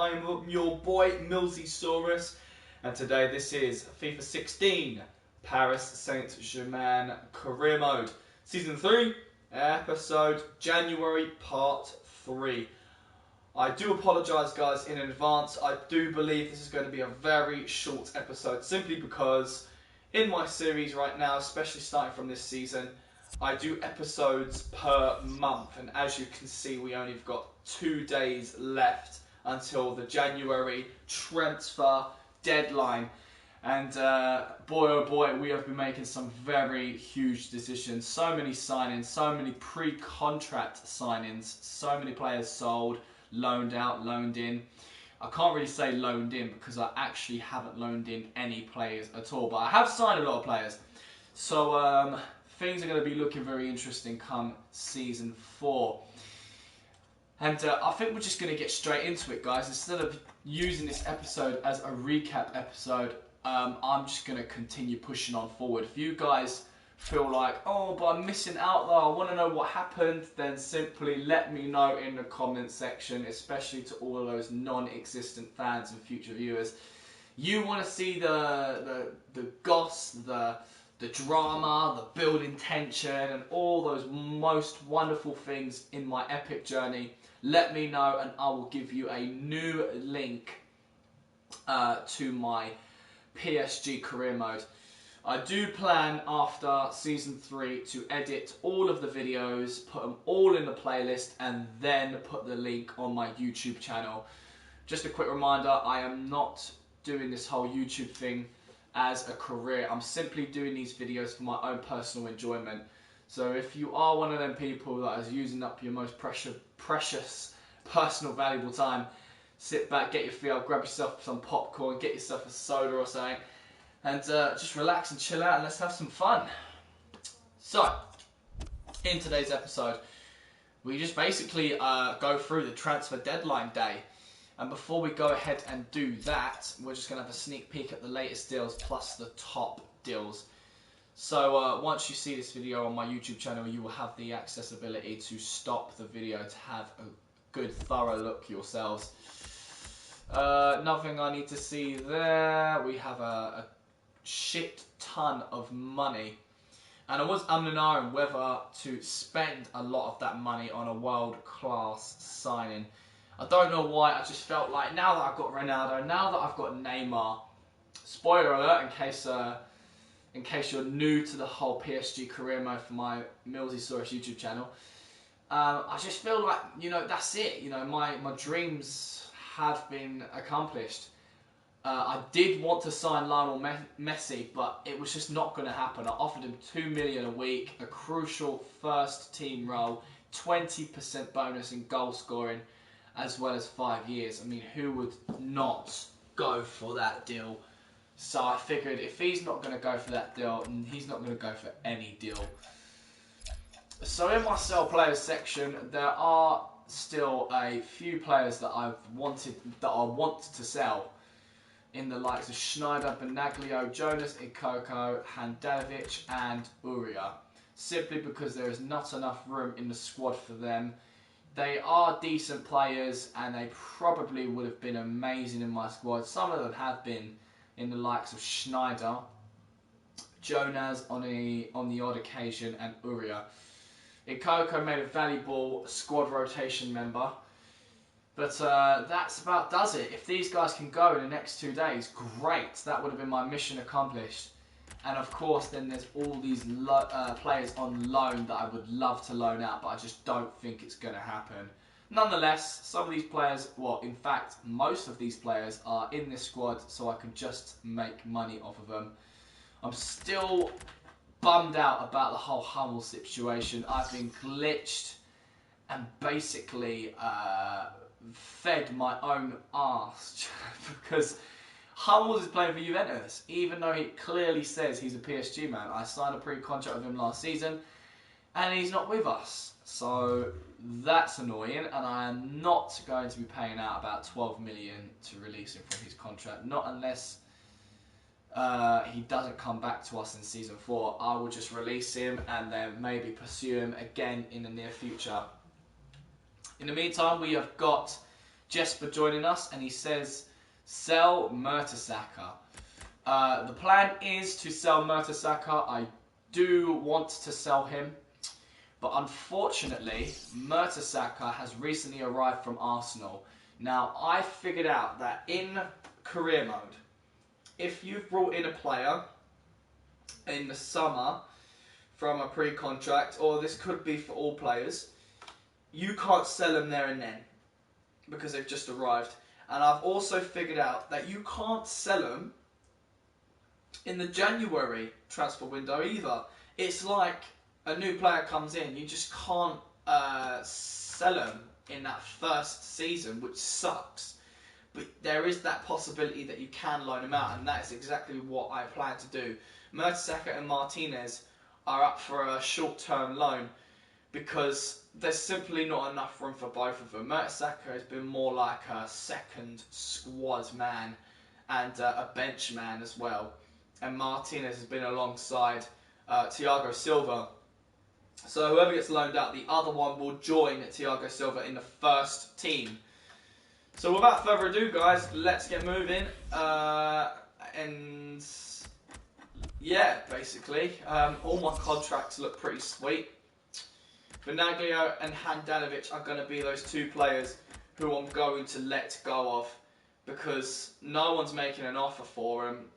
I'm your boy Milzysaurus, and today this is FIFA 16 Paris Saint-Germain Career Mode Season 3 Episode January Part 3. I do apologise guys in advance. I do believe this is going to be a very short episode simply because in my series right now, especially starting from this season, I do episodes per month, and as you can see we only have got 2 days left until the January transfer deadline, and boy oh boy, we have been making some very huge decisions. So many signings, so many pre-contract signings, so many players sold, loaned out, loaned in. I can't really say loaned in because I actually haven't loaned in any players at all, but I have signed a lot of players. So things are going to be looking very interesting come Season 4. And I think we're just going to get straight into it, guys. Instead of using this episode as a recap episode, I'm just going to continue pushing on forward. If you guys feel like, oh, but I'm missing out though, I want to know what happened, then simply let me know in the comment section, especially to all of those non-existent fans and future viewers. You want to see the goss, the drama, the building tension, and all those most wonderful things in my epic journey, let me know and I will give you a new link to my PSG career mode. I do plan after Season 3 to edit all of the videos, put them all in the playlist, and then put the link on my YouTube channel. Just a quick reminder, I am not doing this whole YouTube thing as a career. I'm simply doing these videos for my own personal enjoyment. So if you are one of them people that is using up your most precious personal valuable time, sit back, get your feet up, grab yourself some popcorn, get yourself a soda or something, and just relax and chill out and let's have some fun. So, in today's episode, we just basically go through the transfer deadline day. And before we go ahead and do that, we're just going to have a sneak peek at the latest deals plus the top deals. So once you see this video on my YouTube channel, you will have the accessibility to stop the video to have a good thorough look yourselves. Nothing I need to see there. We have a shit ton of money. And I was umming whether to spend a lot of that money on a world-class signing. I don't know why, I just felt like now that I've got Ronaldo, now that I've got Neymar, spoiler alert in case you're new to the whole PSG career mode for my Milzysaurus YouTube channel, I just feel like, you know, that's it. You know, my dreams have been accomplished. I did want to sign Lionel Messi, but it was just not going to happen. I offered him $2 million a week, a crucial first team role, 20% bonus in goal scoring, as well as 5 years. I mean, who would not go for that deal? So I figured if he's not going to go for that deal, he's not going to go for any deal. So in my sell players section, there are still a few players that I want to sell, in the likes of Schneider, Benaglio, Jonas, Ikoko, Handanovic and Uria, simply because there is not enough room in the squad for them. They are decent players and they probably would have been amazing in my squad. Some of them have been, in the likes of Schneider, Jonas on the odd occasion, and Uria. Ikoko made a valuable squad rotation member. But that's about does it. If these guys can go in the next 2 days, great. That would have been my mission accomplished. And of course, then there's all these players on loan that I would love to loan out, but I just don't think it's going to happen. Nonetheless, some of these players, well, in fact, most of these players are in this squad, so I can just make money off of them. I'm still bummed out about the whole Hummel situation. I've been glitched and basically fed my own arse because Hummels is playing for Juventus, even though he clearly says he's a PSG man. I signed a pre-contract with him last season, and he's not with us. So that's annoying, and I am not going to be paying out about 12 million to release him from his contract. Not unless he doesn't come back to us in Season 4. I will just release him and then maybe pursue him again in the near future. In the meantime, we have got Jesper joining us, and he says, sell Mertesacker. The plan is to sell Mertesacker. I do want to sell him, but unfortunately, Mertesacker has recently arrived from Arsenal. Now, I figured out that in career mode, if you've brought in a player in the summer from a pre-contract, or this could be for all players, you can't sell them there and then because they've just arrived. And I've also figured out that you can't sell them in the January transfer window either. It's like a new player comes in, you just can't sell them in that first season, which sucks. But there is that possibility that you can loan them out, and that is exactly what I plan to do. Mertesacker and Martinez are up for a short-term loan because there's simply not enough room for both of them. Mertesacker has been more like a second squad man and a bench man as well. And Martinez has been alongside Thiago Silva. So whoever gets loaned out, the other one will join Thiago Silva in the first team. So without further ado, guys, let's get moving. And yeah, basically, all my contracts look pretty sweet. Benaglio and Handanovic are going to be those two players who I'm going to let go of because no one's making an offer for them,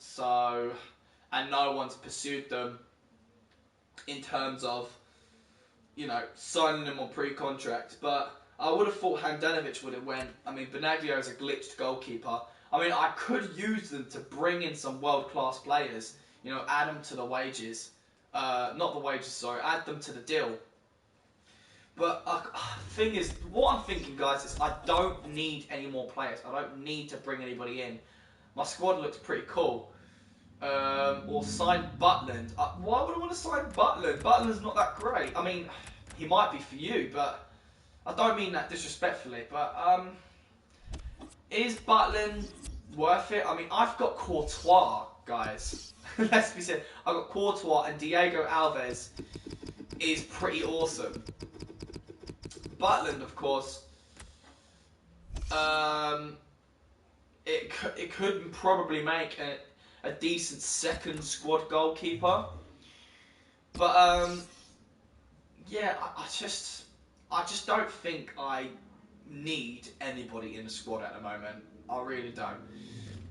and no one's pursued them in terms of, you know, signing them on pre-contract. But I would have thought Handanovic would have went. I mean, Benaglio is a glitched goalkeeper. I mean, I could use them to bring in some world-class players, you know, add them to the wages. Not the wages, sorry, add them to the deal. But thing is, what I'm thinking, guys, is I don't need any more players. I don't need to bring anybody in. My squad looks pretty cool. Or sign Butland. Why would I want to sign Butland? Butland's not that great. I mean, he might be for you, but I don't mean that disrespectfully. But is Butland worth it? I mean, I've got Courtois, guys. Let's be serious. I've got Courtois, and Diego Alves is pretty awesome. Butland, of course, it could probably make a decent second squad goalkeeper, but yeah, I just don't think I need anybody in the squad at the moment. I really don't.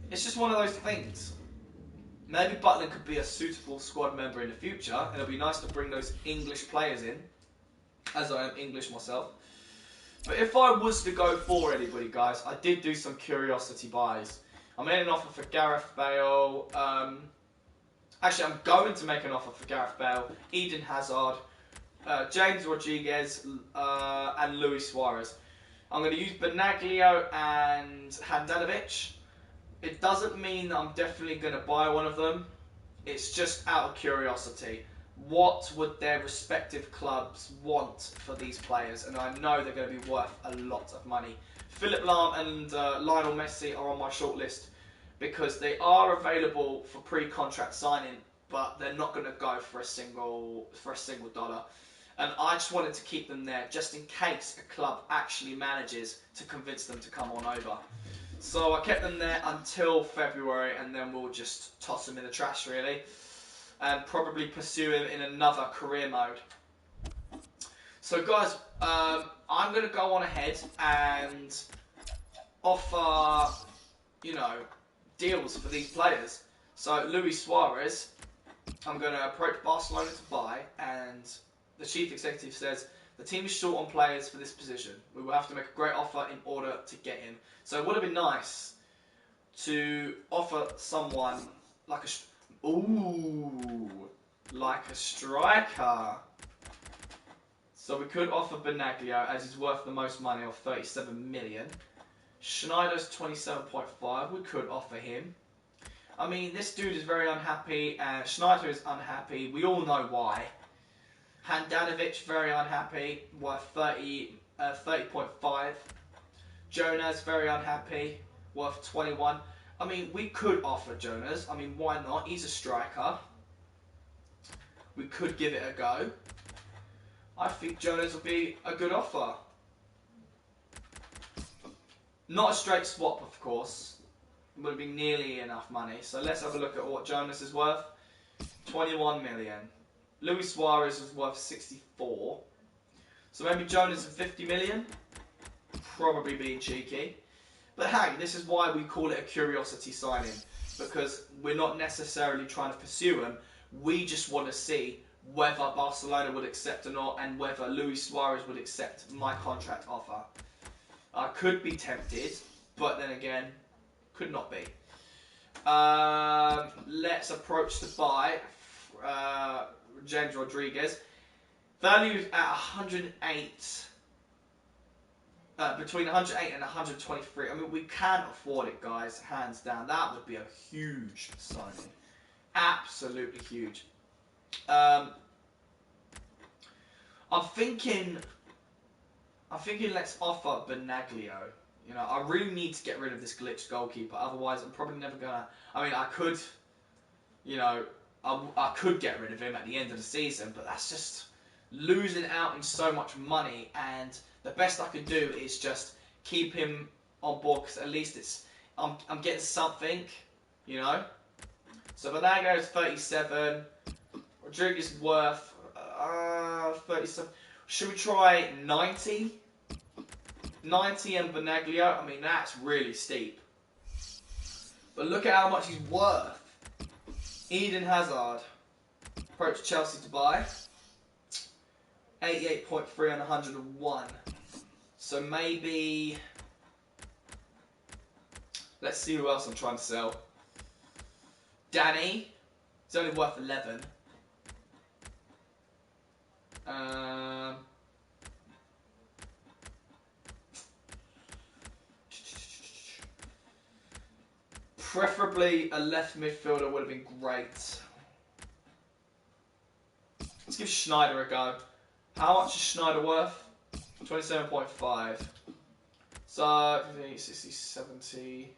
It's just one of those things. Maybe Butland could be a suitable squad member in the future, and it'll be nice to bring those English players in, as I am English myself. But if I was to go for anybody, guys, I did do some curiosity buys. I made an offer for Gareth Bale. Actually, I'm going to make an offer for Gareth Bale, Eden Hazard, James Rodriguez, and Luis Suarez. I'm going to use Benaglio and Handanovic. It doesn't mean that I'm definitely going to buy one of them. It's just out of curiosity. What would their respective clubs want for these players? And I know they're going to be worth a lot of money. Philipp Lahm and Lionel Messi are on my shortlist because they are available for pre-contract signing, but they're not going to go for a single dollar. And I just wanted to keep them there just in case a club actually manages to convince them to come on over. So I kept them there until February, and then we'll just toss them in the trash, really, and probably pursue him in another career mode. So guys, I'm going to go on ahead and offer, you know, deals for these players. So Luis Suarez, I'm going to approach Barcelona to buy, and the chief executive says, the team is short on players for this position. We will have to make a great offer in order to get him. So it would have been nice to offer someone like like a striker. So we could offer Benaglio, as he's worth the most money, of 37 million. Schneider's 27.5. We could offer him. I mean, this dude is very unhappy, and Schneider is unhappy. We all know why. Handanovic, very unhappy, worth 30.5. Jonas, very unhappy, worth 21. I mean, we could offer Jonas. I mean, why not? He's a striker. We could give it a go. I think Jonas will be a good offer. Not a straight swap, of course. It would be nearly enough money. So let's have a look at what Jonas is worth. 21 million. Luis Suarez is worth 64. So maybe Jonas is 50 million. Probably being cheeky. But hey, this is why we call it a curiosity signing. Because we're not necessarily trying to pursue him. We just want to see whether Barcelona would accept or not, and whether Luis Suarez would accept my contract offer. I could be tempted, but then again, could not be. Let's approach the buy. James Rodriguez. Valued at 108. Between 108 and 123. I mean, we can afford it, guys. Hands down. That would be a huge signing. Absolutely huge. I'm thinking let's offer Benaglio. You know, I really need to get rid of this glitched goalkeeper. Otherwise, I'm probably never gonna. I mean, I could, you know, I could get rid of him at the end of the season, but that's just losing out in so much money. And the best I could do is just keep him on board, because at least it's I'm getting something, you know. So Benaglio is 37. Rodriguez is worth 37. Should we try 90? 90 and Benaglio. I mean, that's really steep. But look at how much he's worth. Eden Hazard. Approach Chelsea to buy. 88.3 and 101. So maybe... Let's see who else I'm trying to sell. Danny. He's only worth 11. Preferably a left midfielder would have been great. Let's give Schneider a go. How much is Schneider worth? 27.5. So 50, 60, 70.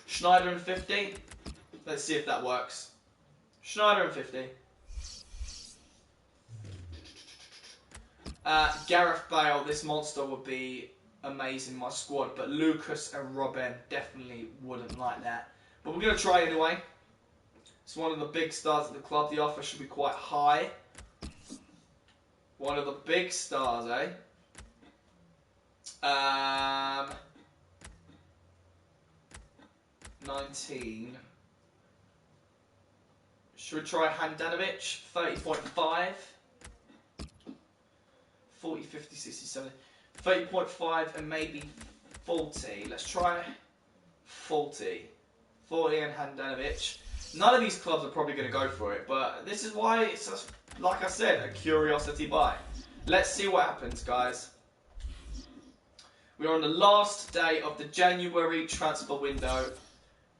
Schneider and 50. Let's see if that works. Schneider and 50. Gareth Bale, this monster would be amazing in my squad, but Lucas and Robin definitely wouldn't like that. But we're going to try anyway. It's one of the big stars at the club. The offer should be quite high. One of the big stars, eh? 19. Should we try Handanovic? 30.5. 40, 50, 60, 70. 30.5 and maybe 40. Let's try 40. 40 and Handanovic. None of these clubs are probably going to go for it, but this is why it's, just, like I said, a curiosity buy. Let's see what happens, guys. We're on the last day of the January transfer window.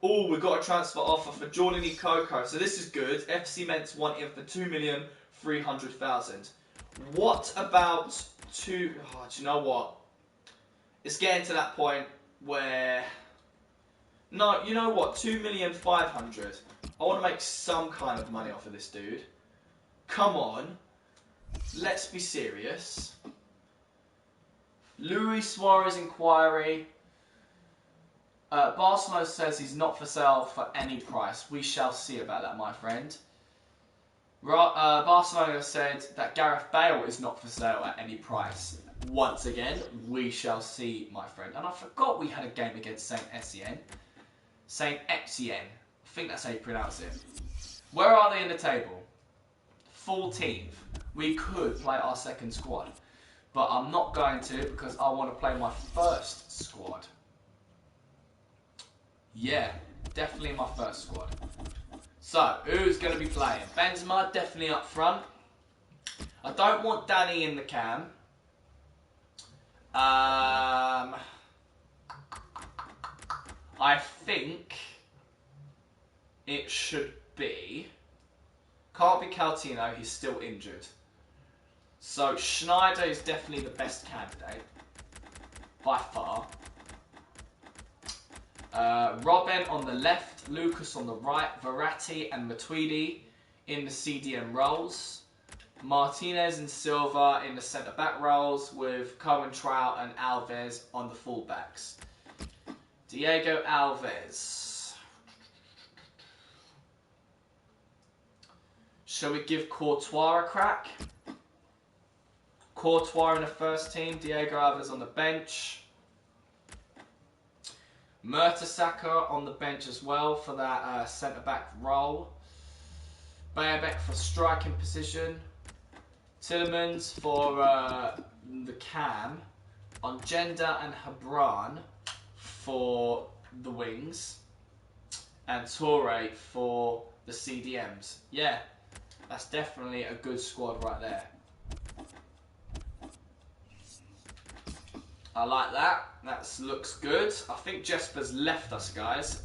Oh, we've got a transfer offer for Jordan Ikoko, so this is good. FC Mentz want him for 2,300,000. What about do you know what? It's getting to that point where... No, you know what? 2,500,000. I want to make some kind of money off of this dude. Come on. Let's be serious. Luis Suarez inquiry. Barcelona says he's not for sale for any price. We shall see about that, my friend. Barcelona said that Gareth Bale is not for sale at any price. Once again, we shall see, my friend. And I forgot we had a game against Saint Etienne. Saint Etienne. I think that's how you pronounce it. Where are they in the table? 14th. We could play our second squad. But I'm not going to, because I want to play my first squad. Yeah, definitely my first squad. So, who's going to be playing? Benzema, definitely up front. I don't want Danny in the cam. I think it should be... Can't be Coutinho, he's still injured. So, Schneider is definitely the best candidate. By far. Robin on the left, Lucas on the right, Verratti and Matuidi in the CDM roles. Martinez and Silva in the centre-back roles with Cohen, Trout and Alves on the full-backs. Diego Alves. Shall we give Courtois a crack? Courtois in the first team, Diego Alves on the bench. Mertesacker on the bench as well for that centre-back role. Bayerbeck for striking position. Tillemans for the cam. Ongenda and Hebron for the wings. And Toure for the CDMs. Yeah, that's definitely a good squad right there. I like that. That looks good. I think Jesper's left us, guys.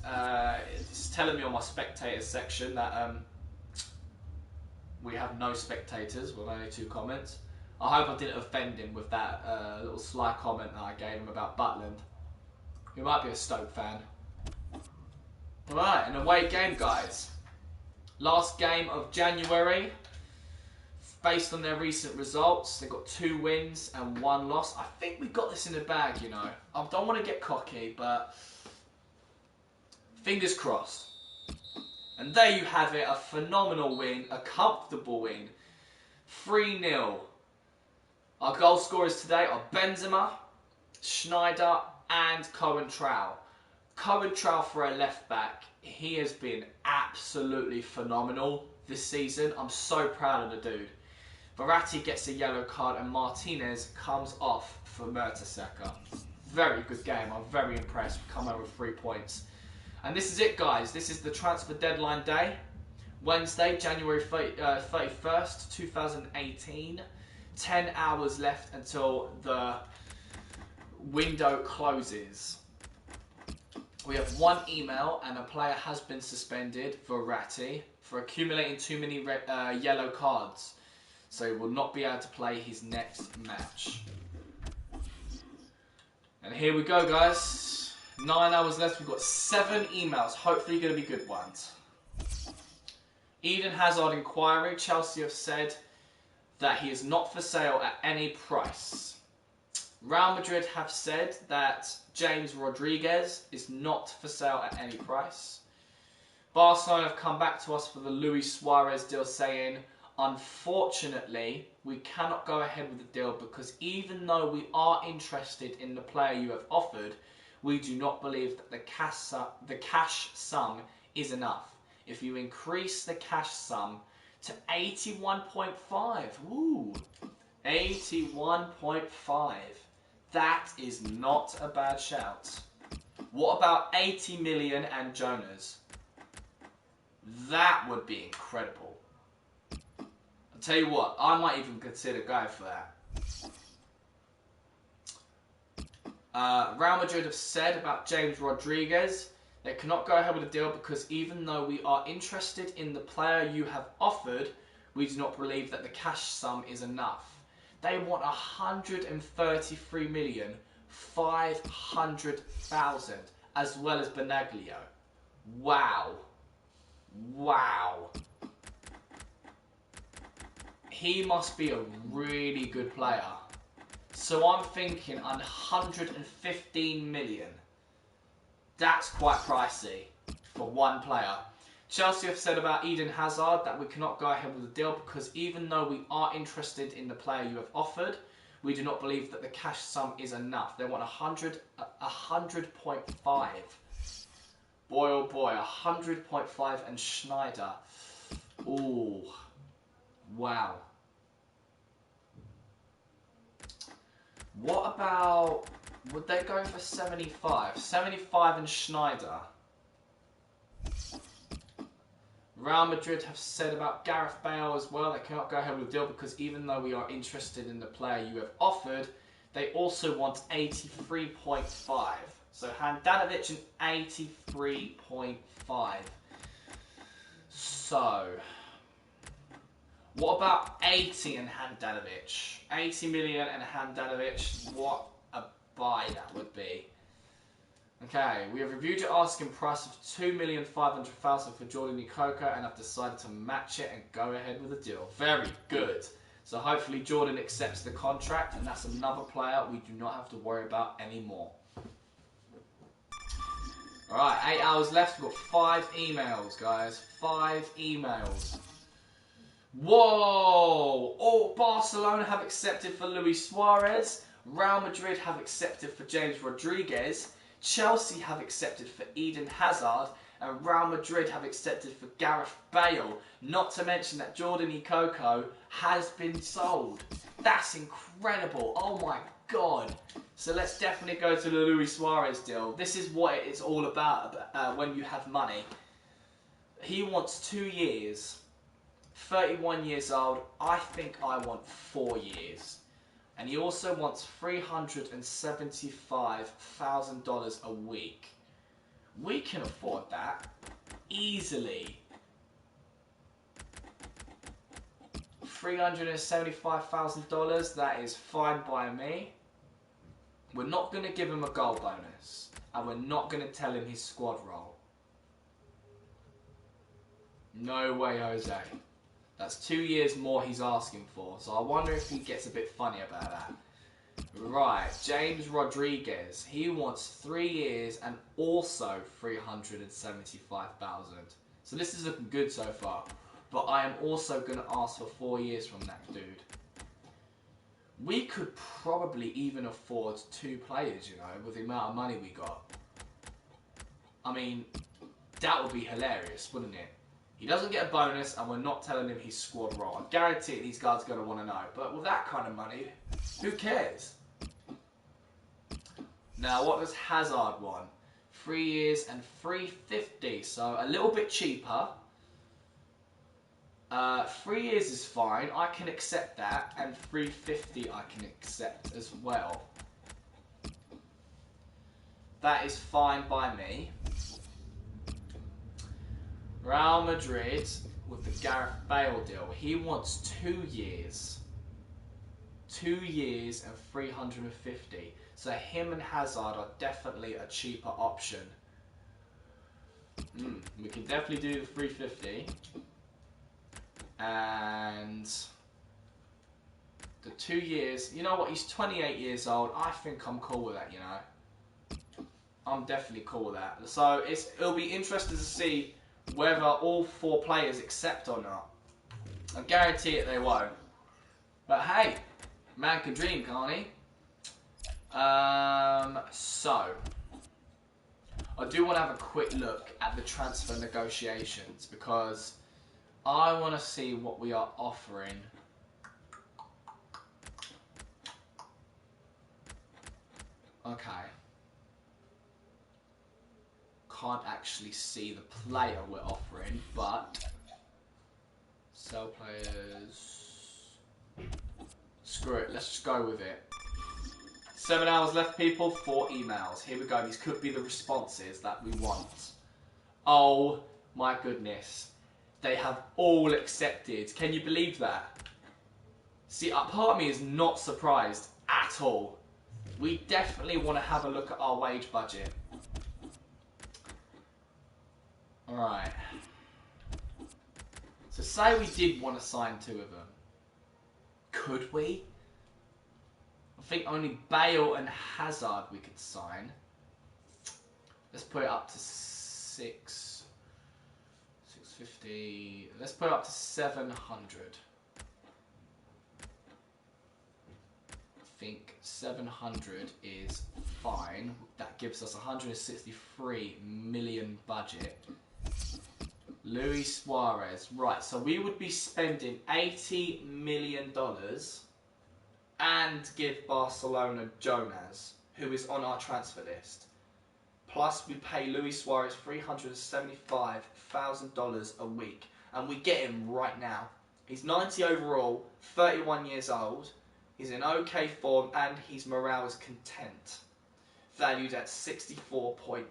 It's telling me on my spectators section that we have no spectators with only 2 comments. I hope I didn't offend him with that little sly comment that I gave him about Butland. He might be a Stoke fan. Alright, an away game, guys. Last game of January. Based on their recent results, they've got 2 wins and 1 loss. I think we got this in the bag, you know. I don't want to get cocky, but fingers crossed. And there you have it, a phenomenal win, a comfortable win. 3-0. Our goal scorers today are Benzema, Schneider and Cohen Trout. Cohen Trout for a left back, he has been absolutely phenomenal this season. I'm so proud of the dude. Verratti gets a yellow card and Martinez comes off for Mertesacker. Very good game. I'm very impressed. We come out with 3 points. And this is it, guys. This is the transfer deadline day. Wednesday, January 31st, 2018. 10 hours left until the window closes. We have 1 email and a player has been suspended, Verratti, for accumulating too many yellow cards. So he will not be able to play his next match. And here we go, guys. 9 hours left. We've got 7 emails. Hopefully going to be good ones. Eden Hazard inquiry. Chelsea have said that he is not for sale at any price. Real Madrid have said that James Rodriguez is not for sale at any price. Barcelona have come back to us for the Luis Suarez deal saying, unfortunately, we cannot go ahead with the deal because even though we are interested in the player you have offered, we do not believe that the cash sum is enough. If you increase the cash sum to 81.5, ooh, 81.5, that is not a bad shout. What about 80 million and Jonas? That would be incredible. I'll tell you what, I might even consider going for that. Real Madrid have said about James Rodriguez, they cannot go ahead with the deal because even though we are interested in the player you have offered, we do not believe that the cash sum is enough. They want 133,500,000 as well as Benaglio. Wow. Wow. He must be a really good player. So I'm thinking 115 million. That's quite pricey for 1 player. Chelsea have said about Eden Hazard that we cannot go ahead with the deal because even though we are interested in the player you have offered, we do not believe that the cash sum is enough. They want 100.5. Boy oh boy, 100.5 and Schneider. Ooh. Wow. What about, would they go for 75? 75 and Schneider. Real Madrid have said about Gareth Bale as well. They cannot go ahead with the deal because even though we are interested in the player you have offered, they also want 83.5. So Handanovic and 83.5. So, what about 80 and Handanovic? 80 million and Handanovic. What a buy that would be. Okay, we have reviewed your asking price of 2,500,000 for Jordan Nikoko and have decided to match it and go ahead with the deal. Very good. So hopefully Jordan accepts the contract, and that's another player we do not have to worry about anymore. Alright, 8 hours left. We've got 5 emails, guys. 5 emails. Whoa! Oh, Barcelona have accepted for Luis Suarez. Real Madrid have accepted for James Rodriguez. Chelsea have accepted for Eden Hazard. And Real Madrid have accepted for Gareth Bale. Not to mention that Jordan Ikoko has been sold. That's incredible. Oh my god. So let's definitely go to the Luis Suarez deal. This is what it's all about when you have money. He wants 2 years. 31 years old. I think I want 4 years. And he also wants $375,000 a week. We can afford that easily. $375,000, that is fine by me. We're not going to give him a goal bonus. And we're not going to tell him his squad role. No way, Jose. That's 2 years more he's asking for. So I wonder if he gets a bit funny about that. Right, James Rodriguez. He wants 3 years and also $375,000. So this is looking good so far. But I am also going to ask for 4 years from that dude. We could probably even afford 2 players, you know, with the amount of money we got. I mean, that would be hilarious, wouldn't it? He doesn't get a bonus and we're not telling him his squad role. I guarantee these guys are going to want to know. But with that kind of money, who cares? Now, what does Hazard want? 3 years and $350, so a little bit cheaper. 3 years is fine. I can accept that, and $350 I can accept as well. That is fine by me. Real Madrid with the Gareth Bale deal. He wants 2 years. 2 years and $350. So him and Hazard are definitely a cheaper option. We can definitely do the $350. And the 2 years, you know what, he's 28 years old. I think I'm cool with that, you know. I'm definitely cool with that. So it'll be interesting to see whether all 4 players accept or not. I guarantee it they won't. But hey, man can dream, can't he? So I do want to have a quick look at the transfer negotiations because I want to see what we are offering. Okay. Can't actually see the player we're offering, but sell players. Screw it, let's just go with it. 7 hours left, people. 4 emails. Here we go. These could be the responses that we want. Oh my goodness. They have all accepted. Can you believe that? See, part of me is not surprised at all. We definitely want to have a look at our wage budget. Alright. So say we did want to sign 2 of them. Could we? I think only Bale and Hazard we could sign. Let's put it up to 650. Let's put it up to 700. I think 700 is fine. That gives us 163 million budget. Luis Suarez. Right, so we would be spending $80 million and give Barcelona Jonas, who is on our transfer list. Plus, we pay Luis Suarez $375,000 a week. And we get him right now. He's 90 overall, 31 years old. He's in okay form and his morale is content. Valued at 64.5.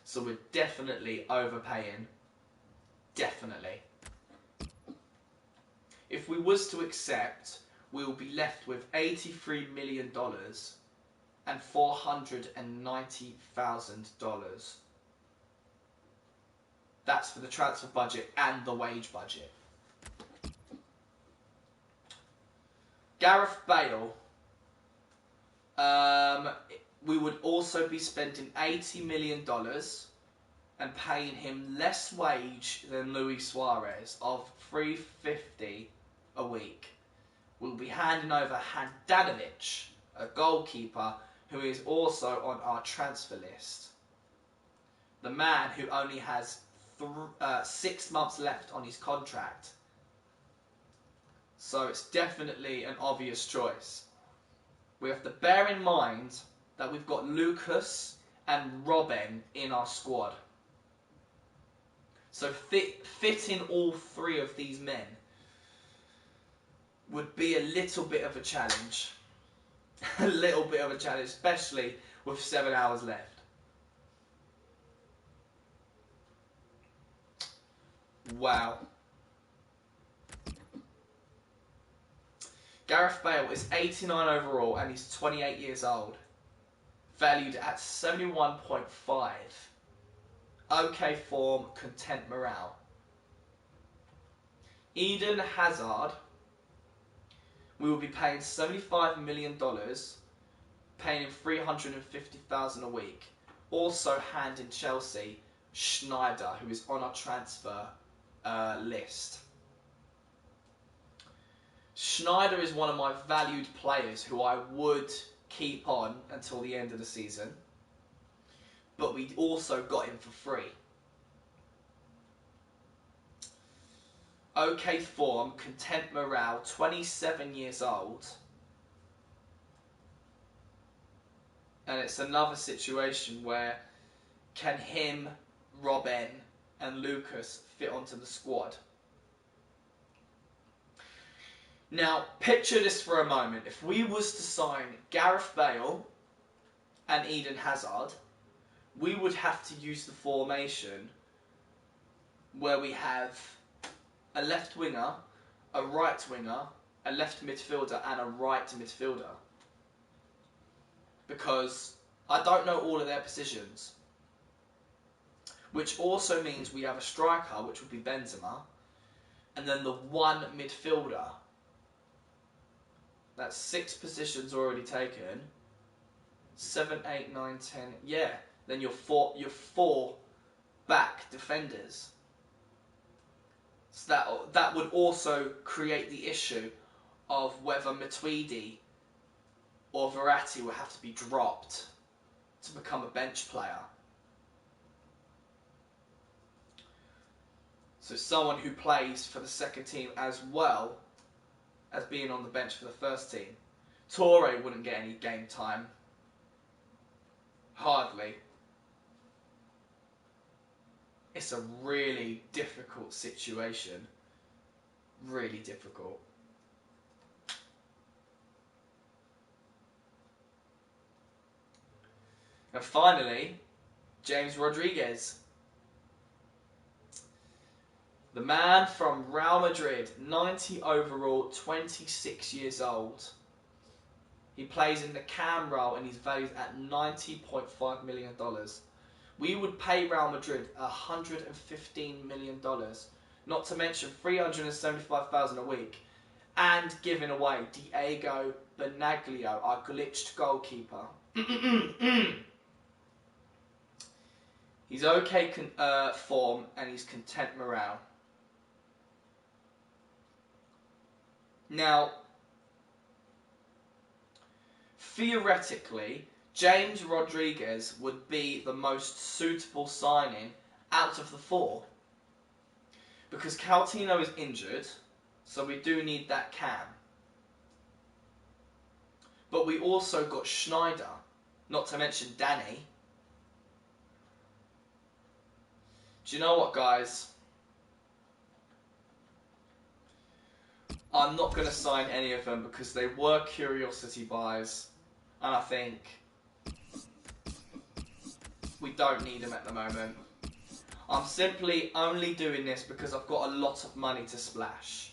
So we're definitely overpaying. Definitely. If we was to accept, we'll be left with $83 million and $490,000. That's for the transfer budget and the wage budget. Gareth Bale, we would also be spending $80 million and paying him less wage than Luis Suarez of $350 a week. We'll be handing over Handanovic, a goalkeeper who is also on our transfer list. The man who only has 6 months left on his contract. So it's definitely an obvious choice. We have to bear in mind that we've got Lucas and Robben in our squad. So fitting all three of these men would be a little bit of a challenge. A little bit of a challenge, especially with 7 hours left. Wow. Gareth Bale is 89 overall and he's 28 years old. Valued at 71.5. Okay form, content morale. Eden Hazard, we will be paying $75 million, paying him $350,000 a week. Also hand in Chelsea, Schneider, who is on our transfer list. Schneider is one of my valued players who I would keep on until the end of the season, but we also got him for free. Okay form, content morale, 27 years old. And it's another situation where can him, Robben and Lucas fit onto the squad? Now, picture this for a moment. If we was to sign Gareth Bale and Eden Hazard, we would have to use the formation where we have a left winger, a right winger, a left midfielder and a right midfielder. Because I don't know all of their positions. Which also means we have a striker, which would be Benzema, and then the one midfielder. That's 6 positions already taken. 7, 8, 9, 10. Yeah. Then your four back defenders. So that would also create the issue of whether Matuidi or Verratti will have to be dropped to become a bench player. So someone who plays for the second team as well as being on the bench for the first team. Torre wouldn't get any game time. Hardly. It's a really difficult situation. Really difficult. And finally, James Rodriguez. The man from Real Madrid, 90 overall, 26 years old. He plays in the cam role and he's valued at $90.5 million. We would pay Real Madrid $115 million, not to mention $375,000 a week, and giving away Diego Benaglio, our glitched goalkeeper. He's okay form and he's content morale. Now, theoretically, James Rodriguez would be the most suitable signing out of the 4. Because Coutinho is injured, so we do need that cam. But we also got Schneider, not to mention Danny. Do you know what, guys? I'm not going to sign any of them because they were curiosity buys, and I think we don't need them at the moment. I'm simply only doing this because I've got a lot of money to splash.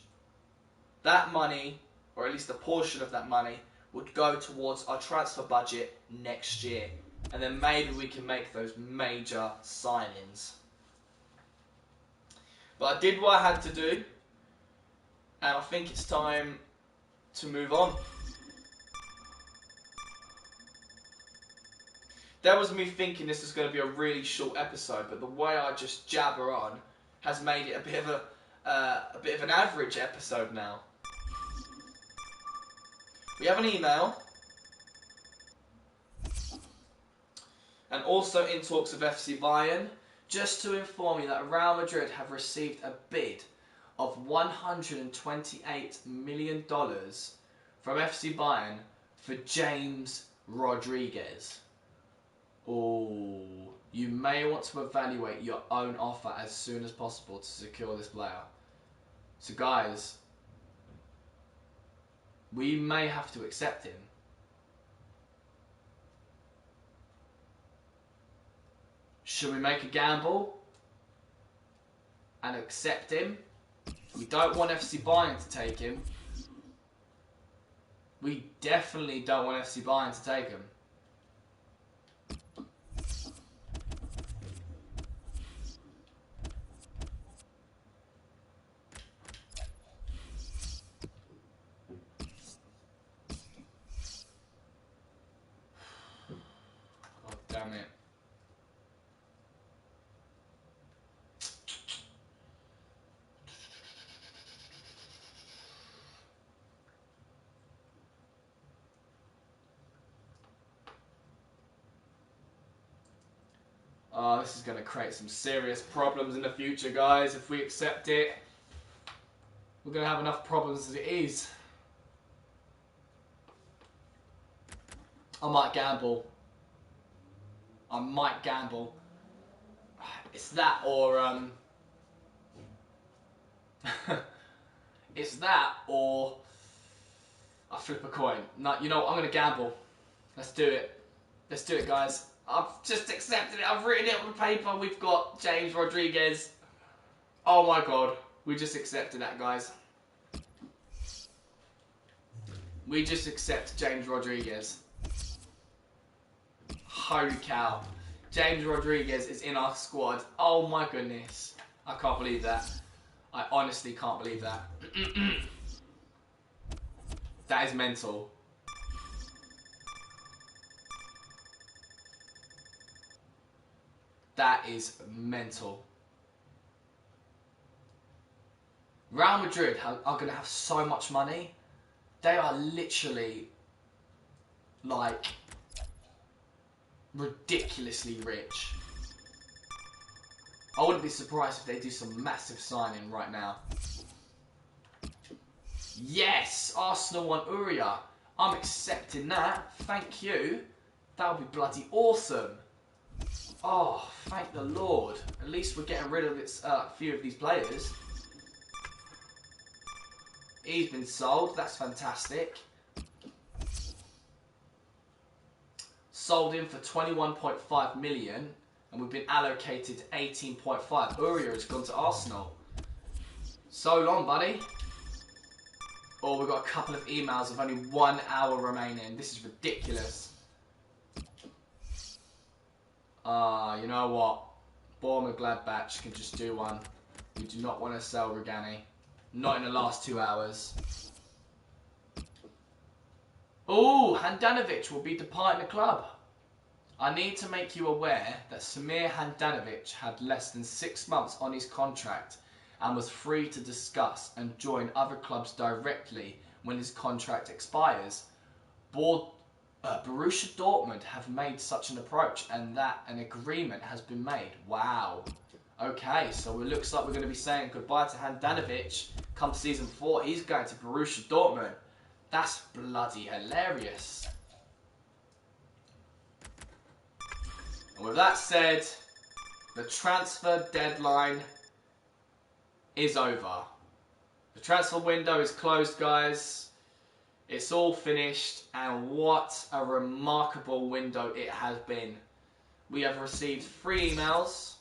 That money, or at least a portion of that money, would go towards our transfer budget next year, and then maybe we can make those major signings. But I did what I had to do, and I think it's time to move on. That was me thinking this was going to be a really short episode, but the way I just jabber on has made it a bit of an average episode now. We have an email, and also in talks of FC Bayern, just to inform you that Real Madrid have received a bid of $128 million from FC Bayern for James Rodriguez. Oh, you may want to evaluate your own offer as soon as possible to secure this player. So guys, we may have to accept him. Should we make a gamble and accept him? We don't want FC Bayern to take him. We definitely don't want FC Bayern to take him. God damn it. Oh, this is going to create some serious problems in the future, guys. If we accept it, we're going to have enough problems as it is. I might gamble. It's that or it's that or I flip a coin. No, you know what? I'm going to gamble. Let's do it. Let's do it, guys. I've just accepted it. I've written it on paper. We've got James Rodriguez. Oh my god. We just accepted that, guys. We just accept James Rodriguez. Holy cow. James Rodriguez is in our squad. Oh my goodness. I can't believe that. I honestly can't believe that. That is mental. That is mental. Real Madrid are going to have so much money. They are literally, like, ridiculously rich. I wouldn't be surprised if they do some massive signing right now. Yes! Arsenal want Uria. I'm accepting that. Thank you. That would be bloody awesome. Oh, thank the Lord. At least we're getting rid of a few of these players. He's been sold. That's fantastic. Sold him for 21.5 million. And we've been allocated 18.5. Uria has gone to Arsenal. So long, buddy. Oh, we've got a couple of emails with only 1 hour remaining. This is ridiculous. You know what? Bournemouth Gladbach can just do one. We do not want to sell Regani. Not in the last 2 hours. Oh, Handanovic will be departing the club. I need to make you aware that Samir Handanovic had less than 6 months on his contract and was free to discuss and join other clubs directly when his contract expires. Borussia Dortmund have made such an approach and that an agreement has been made. Wow. Okay, so it looks like we're going to be saying goodbye to Handanovic come season 4. He's going to Borussia Dortmund. That's bloody hilarious. And with that said, the transfer deadline is over. The transfer window is closed, guys. It's all finished, and what a remarkable window it has been. We have received 3 emails,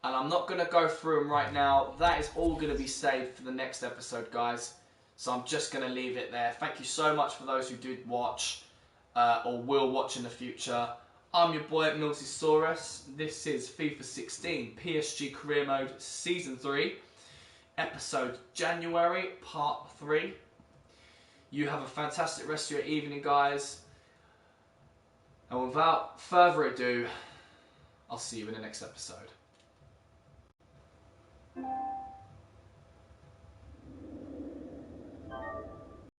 and I'm not going to go through them right now. That is all going to be saved for the next episode, guys. So I'm just going to leave it there. Thank you so much for those who did watch, or will watch in the future. I'm your boy Miltisaurus. This is FIFA 16 PSG Career Mode Season 3, Episode January, Part 3. You have a fantastic rest of your evening, guys. And without further ado, I'll see you in the next episode.